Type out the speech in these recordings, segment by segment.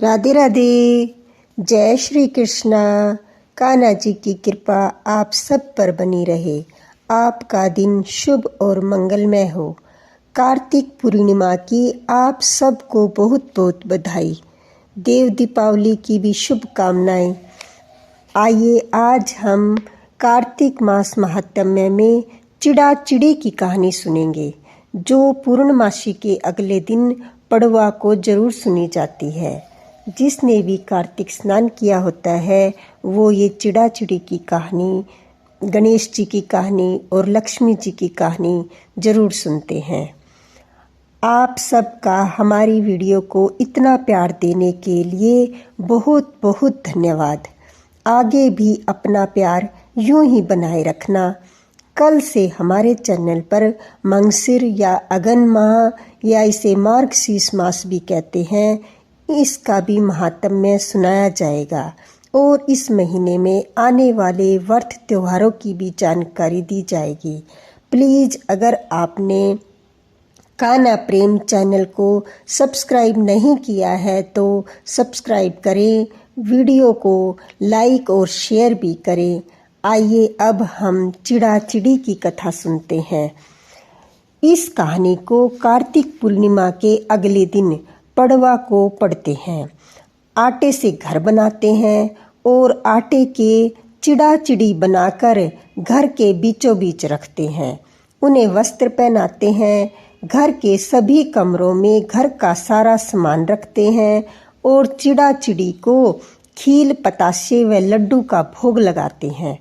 राधे राधे। जय श्री कृष्णा। कान्हा जी की कृपा आप सब पर बनी रहे। आपका दिन शुभ और मंगलमय हो। कार्तिक पूर्णिमा की आप सबको बहुत बहुत बधाई। देव दीपावली की भी शुभकामनाएं। आइए आज हम कार्तिक मास महात्म्य में चिड़ा चिड़ी की कहानी सुनेंगे, जो पूर्णमासी के अगले दिन पड़वा को जरूर सुनी जाती है। जिसने भी कार्तिक स्नान किया होता है वो ये चिड़ा चिड़ी की कहानी, गणेश जी की कहानी और लक्ष्मी जी की कहानी जरूर सुनते हैं। आप सबका हमारी वीडियो को इतना प्यार देने के लिए बहुत बहुत धन्यवाद। आगे भी अपना प्यार यूं ही बनाए रखना। कल से हमारे चैनल पर मंगसिर या अगन माह या इसे मार्गशीर्ष मास भी कहते हैं, इसका भी महात्म्य सुनाया जाएगा और इस महीने में आने वाले व्रत त्योहारों की भी जानकारी दी जाएगी। प्लीज़ अगर आपने कान्हा प्रेम चैनल को सब्सक्राइब नहीं किया है तो सब्सक्राइब करें, वीडियो को लाइक और शेयर भी करें। आइए अब हम चिड़ा चिड़ी की कथा सुनते हैं। इस कहानी को कार्तिक पूर्णिमा के अगले दिन पड़वा को पढ़ते हैं। आटे से घर बनाते हैं और आटे के चिड़ा चिड़ी बनाकर घर के बीचों बीच रखते हैं। उन्हें वस्त्र पहनाते हैं, घर के सभी कमरों में घर का सारा सामान रखते हैं और चिड़ा चिड़ी को खील, पताशे व लड्डू का भोग लगाते हैं।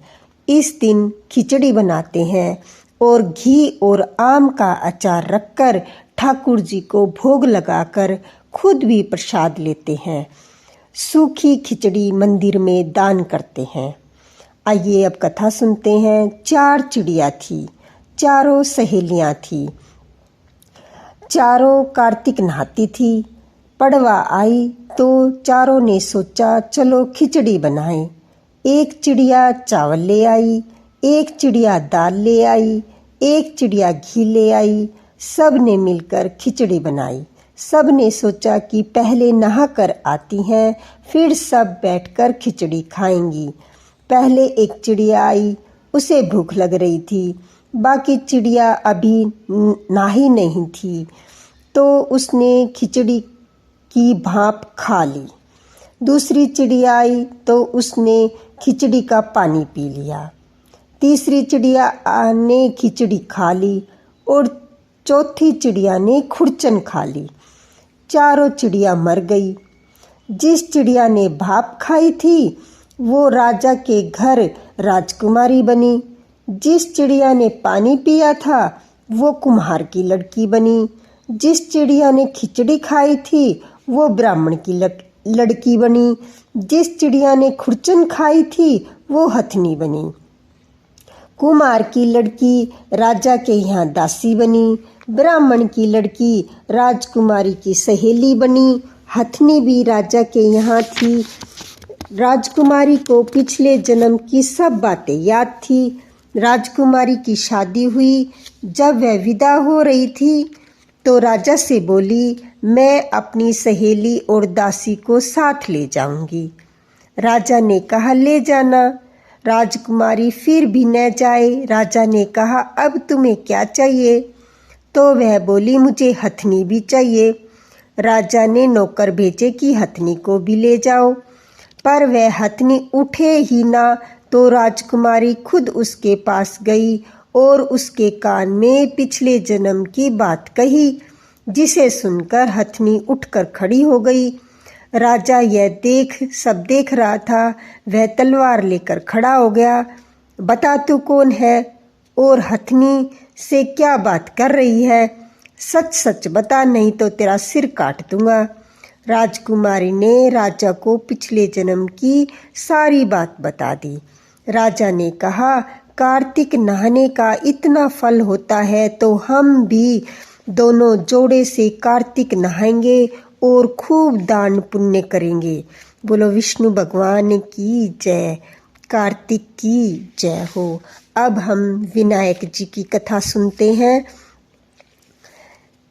इस दिन खिचड़ी बनाते हैं और घी और आम का अचार रखकर ठाकुर जी को भोग लगाकर खुद भी प्रसाद लेते हैं। सूखी खिचड़ी मंदिर में दान करते हैं। आइए अब कथा सुनते हैं। 4 चिड़िया थी, चारों सहेलियां थी। चारों कार्तिक नहाती थी। पड़वा आई तो चारों ने सोचा चलो खिचड़ी बनाएं। एक चिड़िया चावल ले आई, एक चिड़िया दाल ले आई, एक चिड़िया घी ले आई। सब ने मिलकर खिचड़ी बनाई। सब ने सोचा कि पहले नहा कर आती हैं, फिर सब बैठकर खिचड़ी खाएंगी। पहले एक चिड़िया आई, उसे भूख लग रही थी। बाकी चिड़िया अभी नहाई नहीं थी तो उसने खिचड़ी की भाप खा ली। दूसरी चिड़िया आई तो उसने खिचड़ी का पानी पी लिया। तीसरी चिड़िया ने खिचड़ी खा ली और चौथी चिड़िया ने खुरचन खा ली। चारों चिड़िया मर गई। जिस चिड़िया ने भाप खाई थी वो राजा के घर राजकुमारी बनी। जिस चिड़िया ने पानी पिया था वो कुम्हार की लड़की बनी। जिस चिड़िया ने खिचड़ी खाई थी वो ब्राह्मण की लड़की बनी। जिस चिड़िया ने खुरचन खाई थी वो हथनी बनी। कुम्हार की लड़की राजा के यहाँ दासी बनी। ब्राह्मण की लड़की राजकुमारी की सहेली बनी। हथनी भी राजा के यहाँ थी। राजकुमारी को पिछले जन्म की सब बातें याद थी। राजकुमारी की शादी हुई। जब वह विदा हो रही थी तो राजा से बोली, मैं अपनी सहेली और दासी को साथ ले जाऊंगी। राजा ने कहा, ले जाना। राजकुमारी फिर भी न जाए। राजा ने कहा, अब तुम्हें क्या चाहिए? तो वह बोली, मुझे हथनी भी चाहिए। राजा ने नौकर भेजे कि हथनी को भी ले जाओ, पर वह हथनी उठे ही ना तो राजकुमारी खुद उसके पास गई और उसके कान में पिछले जन्म की बात कही, जिसे सुनकर हथनी उठकर खड़ी हो गई। राजा यह सब देख रहा था। वह तलवार लेकर खड़ा हो गया। बता तू कौन है और हथनी से क्या बात कर रही है? सच सच बता, नहीं तो तेरा सिर काट दूंगा। राजकुमारी ने राजा को पिछले जन्म की सारी बात बता दी। राजा ने कहा, कार्तिक नहाने का इतना फल होता है तो हम भी दोनों जोड़े से कार्तिक नहाएंगे और खूब दान पुण्य करेंगे। बोलो विष्णु भगवान की जय, कार्तिक की जय हो। अब हम विनायक जी की कथा सुनते हैं।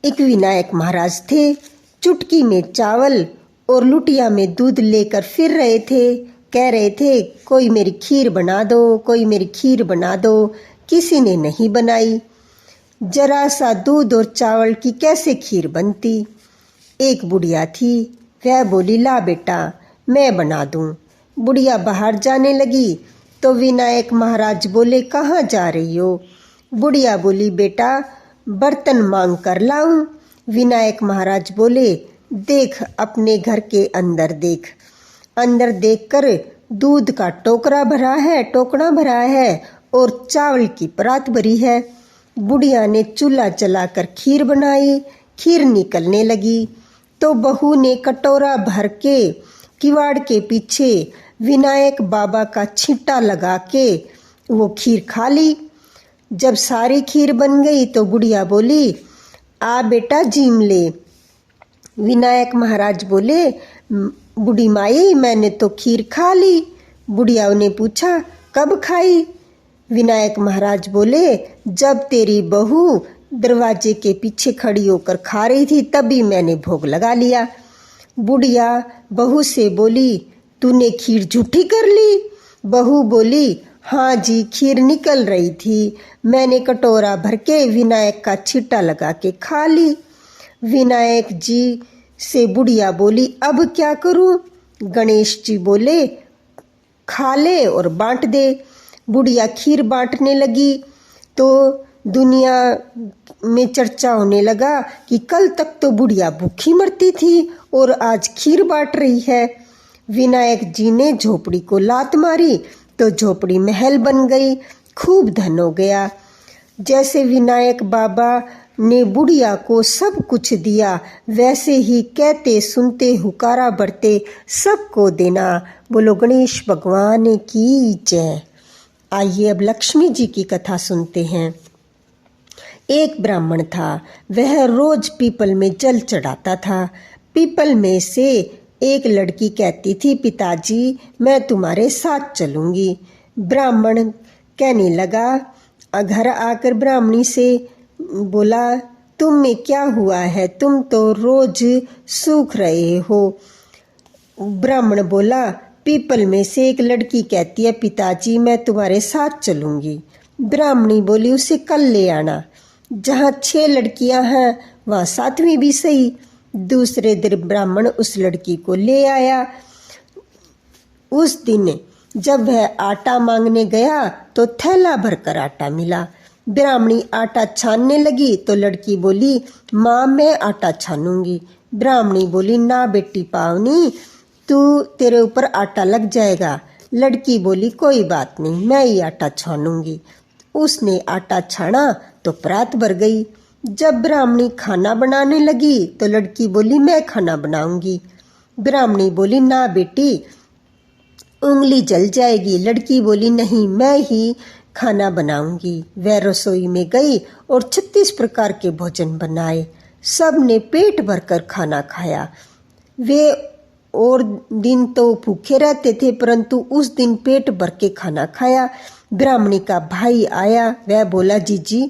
एक विनायक महाराज थे। चुटकी में चावल और लुटिया में दूध लेकर फिर रहे थे। कह रहे थे, कोई मेरी खीर बना दो, कोई मेरी खीर बना दो। किसी ने नहीं बनाई। जरा सा दूध और चावल की कैसे खीर बनती। एक बुढ़िया थी, वह बोली, ला बेटा मैं बना दूं। बुढ़िया बाहर जाने लगी तो विनायक महाराज बोले, कहाँ जा रही हो। बुढ़िया बोली, बेटा बर्तन मांग कर लाऊं। विनायक महाराज बोले, देख अपने घर के अंदर देख। अंदर देखकर दूध का टोकरा भरा है और चावल की परात भरी है। बुढ़िया ने चूल्हा जलाकर खीर बनाई। खीर निकलने लगी तो बहू ने कटोरा भर के किवाड़ के पीछे विनायक बाबा का छींटा लगा के वो खीर खा ली। जब सारी खीर बन गई तो बुढ़िया बोली, आ बेटा जीम ले। विनायक महाराज बोले, बूढ़ी माई मैंने तो खीर खा ली। बुढ़िया ने पूछा, कब खाई। विनायक महाराज बोले, जब तेरी बहू दरवाजे के पीछे खड़ी होकर खा रही थी तभी मैंने भोग लगा लिया। बुढ़िया बहू से बोली, तूने खीर झूठी कर ली। बहू बोली, हाँ जी खीर निकल रही थी, मैंने कटोरा भर के विनायक का छींटा लगा के खा ली। विनायक जी से बुढ़िया बोली, अब क्या करूं। गणेश जी बोले, खा ले और बांट दे। बुढ़िया खीर बांटने लगी तो दुनिया में चर्चा होने लगा कि कल तक तो बुढ़िया भूखी मरती थी और आज खीर बांट रही है। विनायक जी ने झोपड़ी को लात मारी तो झोपड़ी महल बन गई, खूब धन हो गया। जैसे विनायक बाबा ने बुढ़िया को सब कुछ दिया वैसे ही कहते सुनते हुकारा बढ़ते सबको देना। बोलो गणेश भगवान की जय। आइए अब लक्ष्मी जी की कथा सुनते हैं। एक ब्राह्मण था, वह रोज पीपल में जल चढ़ाता था। पीपल में से एक लड़की कहती थी, पिताजी मैं तुम्हारे साथ चलूंगी। ब्राह्मण कहने लगा, घर आकर ब्राह्मणी से बोला, तुम में क्या हुआ है, तुम तो रोज सूख रहे हो। ब्राह्मण बोला, पीपल में से एक लड़की कहती है, पिताजी मैं तुम्हारे साथ चलूंगी। ब्राह्मणी बोली, उसे कल ले आना। जहाँ 6 लड़कियां हैं वहाँ 7वीं भी सही। दूसरे दिन ब्राह्मण उस लड़की को ले आया। उस दिन जब वह आटा मांगने गया तो थैला भरकर आटा मिला। ब्राह्मणी आटा छानने लगी तो लड़की बोली, माँ मैं आटा छानूंगी। ब्राह्मणी बोली, ना बेटी पावनी, तू तेरे ऊपर आटा लग जाएगा। लड़की बोली, कोई बात नहीं मैं ही आटा छानूंगी। उसने आटा छाना तो परात भर गई। जब ब्राह्मणी खाना बनाने लगी तो लड़की बोली, मैं खाना बनाऊंगी। ब्राह्मणी बोली, ना बेटी उंगली जल जाएगी। लड़की बोली, नहीं मैं ही खाना बनाऊंगी। वह रसोई में गई और 36 प्रकार के भोजन बनाए। सब ने पेट भरकर खाना खाया। वे और दिन तो भूखे रहते थे परंतु उस दिन पेट भर के खाना खाया। ब्राह्मणी का भाई आया, वह बोला, जीजी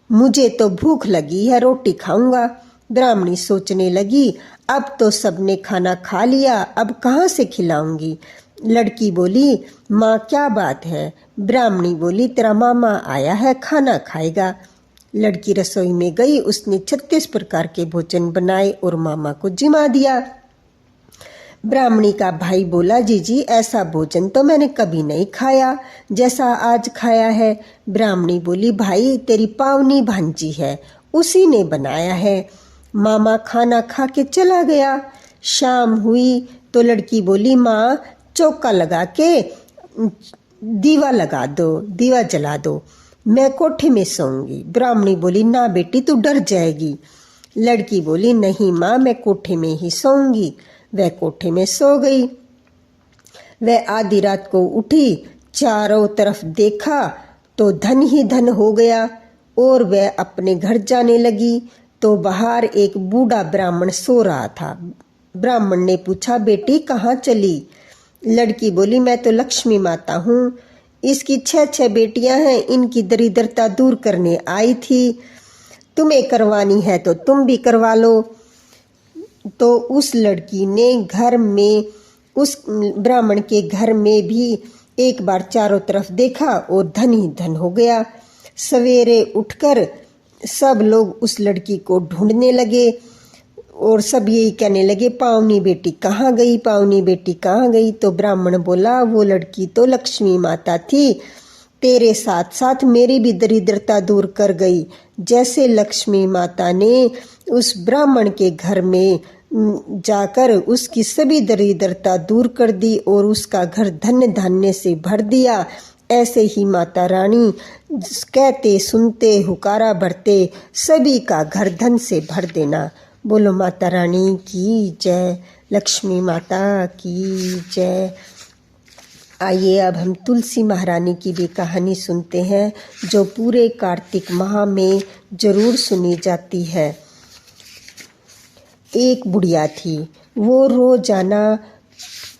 मुझे तो भूख लगी है, रोटी खाऊंगा। ब्राह्मणी सोचने लगी, अब तो सबने खाना खा लिया, अब कहाँ से खिलाऊंगी। लड़की बोली, माँ क्या बात है। ब्राह्मणी बोली, तेरा मामा आया है, खाना खाएगा। लड़की रसोई में गई, उसने 36 प्रकार के भोजन बनाए और मामा को जिमा दिया। ब्राह्मणी का भाई बोला, जीजी ऐसा भोजन तो मैंने कभी नहीं खाया जैसा आज खाया है। ब्राह्मणी बोली, भाई तेरी पावनी भांजी है, उसी ने बनाया है। मामा खाना खा के चला गया। शाम हुई तो लड़की बोली, माँ चौका लगा के दीवा लगा दो, दीवा जला दो, मैं कोठे में सोऊंगी। ब्राह्मणी बोली, ना बेटी तू डर जाएगी। लड़की बोली, नहीं माँ मैं कोठे में ही सोऊंगी। वह कोठे में सो गई। वह आधी रात को उठी, चारों तरफ देखा तो धन ही धन हो गया और वह अपने घर जाने लगी तो बाहर एक बूढ़ा ब्राह्मण सो रहा था। ब्राह्मण ने पूछा, बेटी कहाँ चली। लड़की बोली, मैं तो लक्ष्मी माता हूँ, इसकी 6 बेटियां हैं, इनकी दरिद्रता दूर करने आई थी, तुम्हें करवानी है तो तुम भी करवा लो। तो उस लड़की ने घर में, उस ब्राह्मण के घर में भी एक बार चारों तरफ देखा और धन ही धन हो गया। सवेरे उठकर सब लोग उस लड़की को ढूंढने लगे और सब यही कहने लगे, पावनी बेटी कहाँ गई, पावनी बेटी कहाँ गई। तो ब्राह्मण बोला, वो लड़की तो लक्ष्मी माता थी, तेरे साथ साथ मेरी भी दरिद्रता दूर कर गई। जैसे लक्ष्मी माता ने उस ब्राह्मण के घर में जाकर उसकी सभी दरिद्रता दूर कर दी और उसका घर धन्य धान्य से भर दिया, ऐसे ही माता रानी कहते सुनते हुकारा भरते सभी का घर धन से भर देना। बोलो माता रानी की जय, लक्ष्मी माता की जय। आइए अब हम तुलसी महारानी की भी कहानी सुनते हैं, जो पूरे कार्तिक माह में जरूर सुनी जाती है। एक बुढ़िया थी, वो रोजाना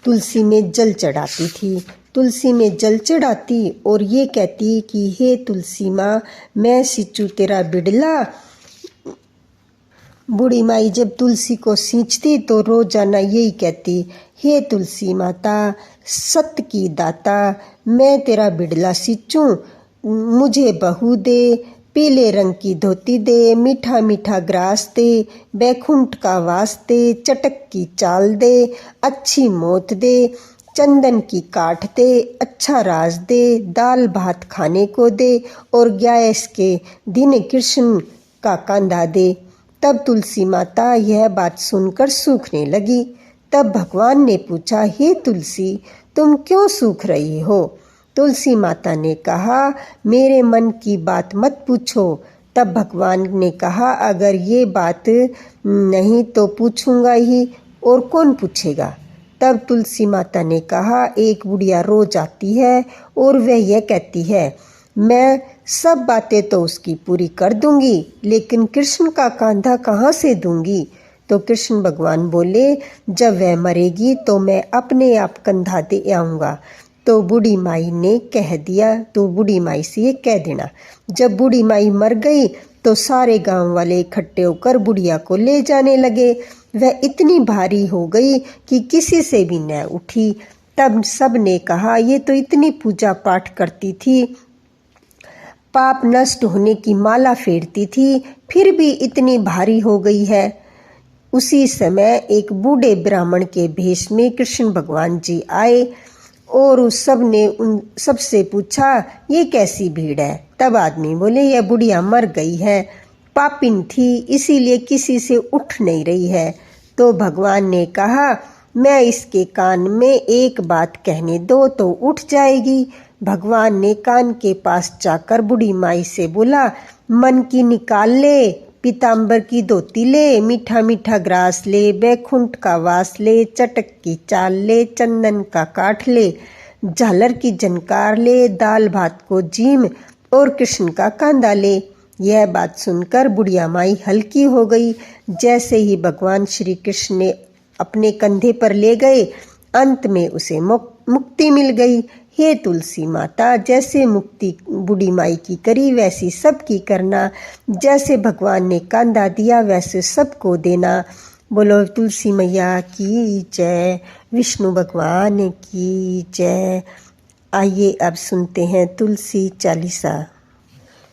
तुलसी में जल चढ़ाती थी। तुलसी में जल चढ़ाती और ये कहती कि हे तुलसी माँ, मैं सिंचू तेरा बिड़ला। बूढ़ी माई जब तुलसी को सींचती तो रोजाना यही कहती, हे तुलसी माता सत्य की दाता, मैं तेरा बिड़ला सींचूं, मुझे बहू दे, पीले रंग की धोती दे, मीठा मीठा ग्रास दे, बैकुंठ का वास दे, चटक की चाल दे, अच्छी मोत दे, चंदन की काठ दे, अच्छा राज दे, दाल भात खाने को दे और 11 के दिन कृष्ण का कांधा दे। तब तुलसी माता यह बात सुनकर सूखने लगी। तब भगवान ने पूछा, हे तुलसी तुम क्यों सूख रही हो? तुलसी माता ने कहा, मेरे मन की बात मत पूछो। तब भगवान ने कहा, अगर ये बात नहीं तो पूछूंगा ही, और कौन पूछेगा? तब तुलसी माता ने कहा, एक बुढ़िया रोज आती है और वह यह कहती है, मैं सब बातें तो उसकी पूरी कर दूंगी, लेकिन कृष्ण का कांधा कहाँ से दूंगी? तो कृष्ण भगवान बोले, जब वह मरेगी तो मैं अपने आप कंधा दे आऊँगा। तो बूढ़ी माई ने कह दिया, तो बूढ़ी माई से ये कह देना। जब बूढ़ी माई मर गई तो सारे गांव वाले इकट्ठे होकर बुढ़िया को ले जाने लगे। वह इतनी भारी हो गई कि किसी से भी न उठी। तब सब ने कहा, ये तो इतनी पूजा पाठ करती थी, पाप नष्ट होने की माला फेरती थी, फिर भी इतनी भारी हो गई है। उसी समय एक बूढ़े ब्राह्मण के भेष में कृष्ण भगवान जी आए और उस सब ने उन सबसे पूछा, ये कैसी भीड़ है? तब आदमी बोले, यह बुढ़िया मर गई है, पापिन थी, इसीलिए किसी से उठ नहीं रही है। तो भगवान ने कहा, मैं इसके कान में एक बात कहने दो तो उठ जाएगी। भगवान ने कान के पास जाकर बूढ़ी माई से बोला, मन की निकाल ले, पीताम्बर की धोती ले, मीठा मीठा ग्रास ले, बैकुंठ का वास ले, चटक की चाल ले, चंदन का काठ ले, झालर की झनकार ले, दाल भात को जीम और कृष्ण का कांधा ले। यह बात सुनकर बुढ़िया माई हल्की हो गई। जैसे ही भगवान श्री कृष्ण ने अपने कंधे पर ले गए, अंत में उसे मुक्ति मिल गई। हे तुलसी माता, जैसे मुक्ति बूढ़ी माई की करी वैसी सबकी करना, जैसे भगवान ने कांधा दिया वैसे सबको देना। बोलो तुलसी मैया की जय, विष्णु भगवान की जय। आइए अब सुनते हैं तुलसी चालीसा।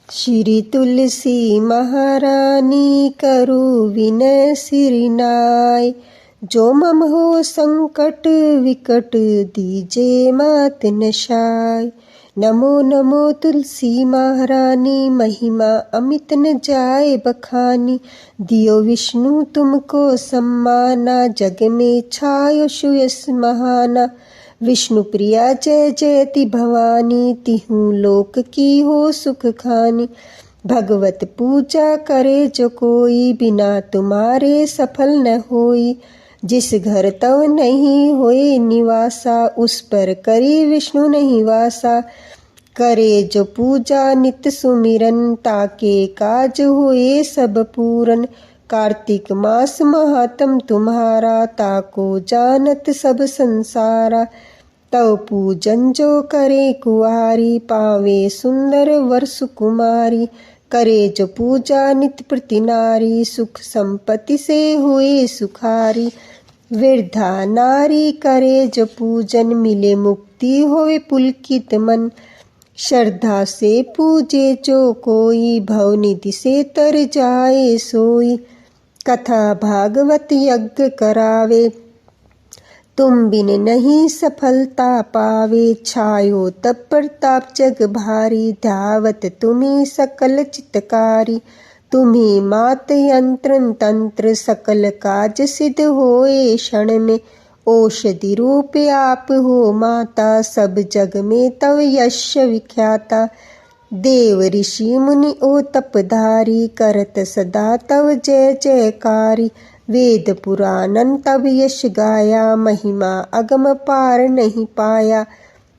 श्री तुलसी महारानी करो विनय सिरनाय, जो मम हो संकट विकट दीजे मात नशाय। नमो नमो तुलसी महारानी, महिमा अमित न जाए बखानी। दियो विष्णु तुमको सम्माना, जग में छायो सुयस महाना। विष्णु प्रिया जय जयति भवानी, तिहु लोक की हो सुख खानी। भगवत पूजा करे जो कोई, बिना तुम्हारे सफल न होई। जिस घर तव नहीं होए निवासा, उस पर करी विष्णु नहीं वासा। करे जो पूजा नित सुमिरन, ताके काज होए सब पूरन। कार्तिक मास महात्म तुम्हारा, ताको जानत सब संसारा। तव पूजन जो करे कुआरी, पावे सुंदर वर सुकुमारी। करे जो पूजा नित्य प्रति नारी, सुख संपत्ति से हुए सुखारी। वृद्धा नारी करे जो पूजन, मिले मुक्ति होवे पुलकित मन। श्रद्धा से पूजे जो कोई, भवनिधि से तर जाए सोई। कथा भागवत यज्ञ करावे, तुम बिन नहीं सफलता पावे। छायो तप प्रताप जग भारी, धावत तुम्ही सकल चितकारी। तुम्ही मात यंत्र तंत्र, सकल काज सिद्ध होए क्षण में। औषधि रूप आप हो माता, सब जग में तव यश विख्याता। देव ऋषि मुनि ओ तपधारी, करत सदा तव जय जयकारी। वेद पुराणन तब यश गाया, महिमा अगम पार नहीं पाया।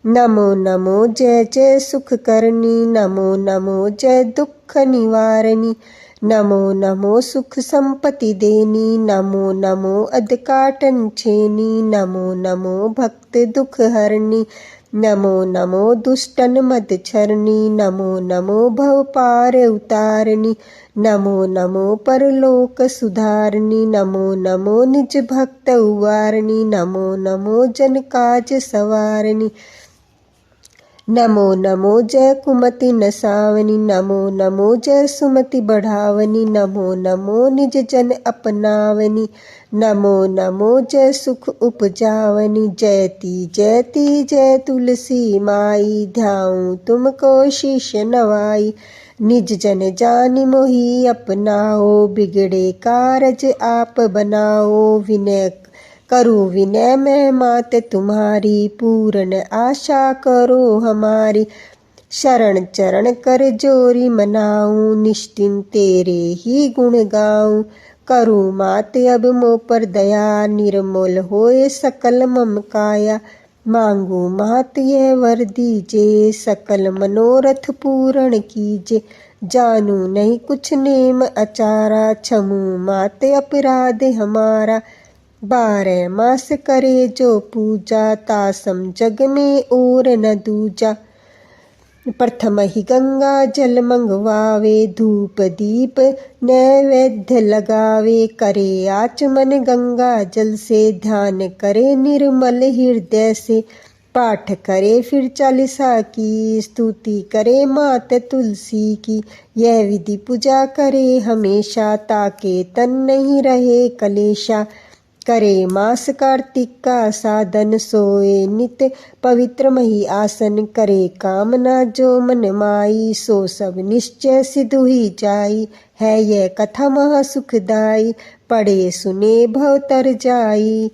नमो नमो जय जय सुख करनी, नमो नमो जय दुख निवारणी। नमो नमो सुख संपत्ति देनी, नमो नमो अधकाटन छेनी। नमो नमो भक्त दुख हरणी, नमो नमो दुष्टन मद छरणी। नमो नमो भव पार उतारणी, नमो नमो परलोक सुधारणी। नमो नमो निज भक्त उवारणी, नमो नमो जन काज सवारणी। नमो नमो जय कुमति नसावनी, नमो नमो जय सुमति बढ़ावनी। नमो नमो निज जन अपनावनी, नमो नमो जय सुख उपजावनी। जयति जयति जय तुलसी माई, ध्याऊं तुमको शीश नवाई। निज जन जानि मोहि अपनाओ, बिगड़े कारज आप बनाओ। विनय करूं विनय मैं मात तुम्हारी, पूर्ण आशा करो हमारी। शरण चरण कर जोरी मनाऊं, निश्चिंत तेरे ही गुण गाऊं। करूं मात अब मो पर दया, निर्मल होए सकल मम काया। मांगू मात यह वर दीजे, सकल मनोरथ पूर्ण कीजे। जानू नहीं कुछ नेम अचारा, क्षमू मात अपराध हमारा। 12 मास करे जो पूजा, तासम जग में और न दूजा। प्रथम ही गंगा जल मंगवावे, धूप दीप नैवेद्य लगावे। करे आचमन गंगा जल से, ध्यान करे निर्मल हृदय से। पाठ करे फिर 40 की, स्तुति करे मात तुलसी की। यह विधि पूजा करे हमेशा, ताके तन नहीं रहे कलेशा। करे मास कार्तिक का साधन, सोए नित पवित्र मही आसन। करे कामना जो मन माई, सो सब निश्चय सिद्ध हुई जाई। है यह कथा महा सुखदाई, पढ़े सुने भव तर जाई।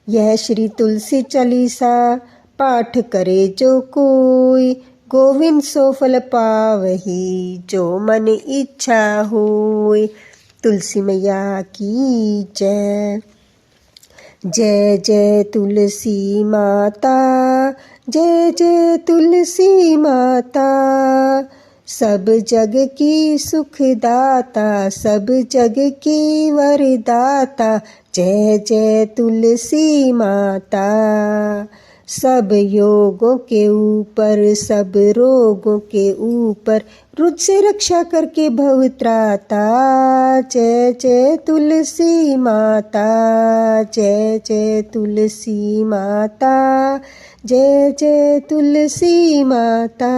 यह श्री तुलसी चालीसा, पाठ करे जो कोई। गोविंद सो फल पावही, जो मन इच्छा होय। तुलसी मैया की जय। जय जय तुलसी माता, जय जय तुलसी माता। सब जग की सुखदाता, सब जग की वरदाता। जय जय तुलसी माता। सब योगों के ऊपर, सब रोगों के ऊपर, रुद्र से रक्षा करके भवत्राता। जय जय तुलसी माता, जय जय तुलसी माता, जय जय तुलसी माता।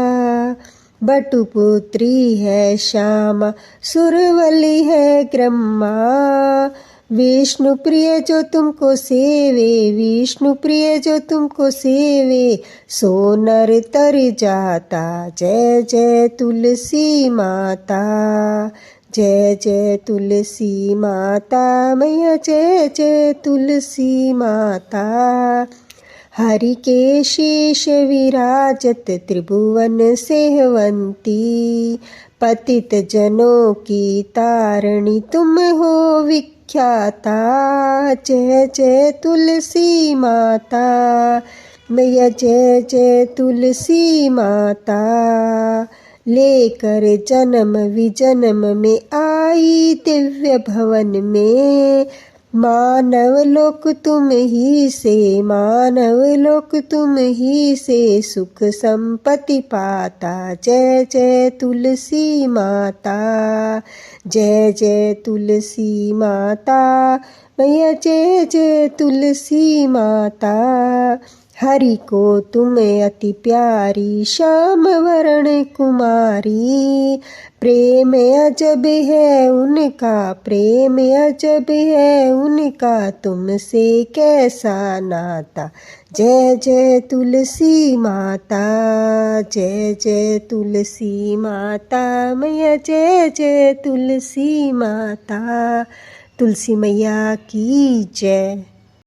बटुपुत्री है श्यामा, सुरवली है ब्रह्मा। विष्णु प्रिय जो तुमको सेवे, विष्णु प्रिय जो तुमको सेवे। सो नर तर जाता, जय जय तुलसी माता। जय जय तुलसी माता, मैया जय जय तुलसी माता। हरि के शीश विराजत, त्रिभुवन सेहवंती। पतित जनों की तारणी, तुम हो विख्याता। जय जय तुलसी माता, मैया जय जय तुलसी माता। लेकर जन्म विजन्म में आई, दिव्य भवन में मानव लोक तुम ही से, मानव लोक तुम ही से सुख संपत्ति पाता। जय जय तुलसी माता, जय जय तुलसी माता, मैया जय जय तुलसी माता। हरि को तुम अति प्यारी, श्याम वर्ण कुमारी। प्रेम अजब है उनका, प्रेम अजब है उनका, तुमसे कैसा नाता। जय जय तुलसी माता, जय जय तुलसी माता, मैया जय जय तुलसी माता। तुलसी मैया की जय।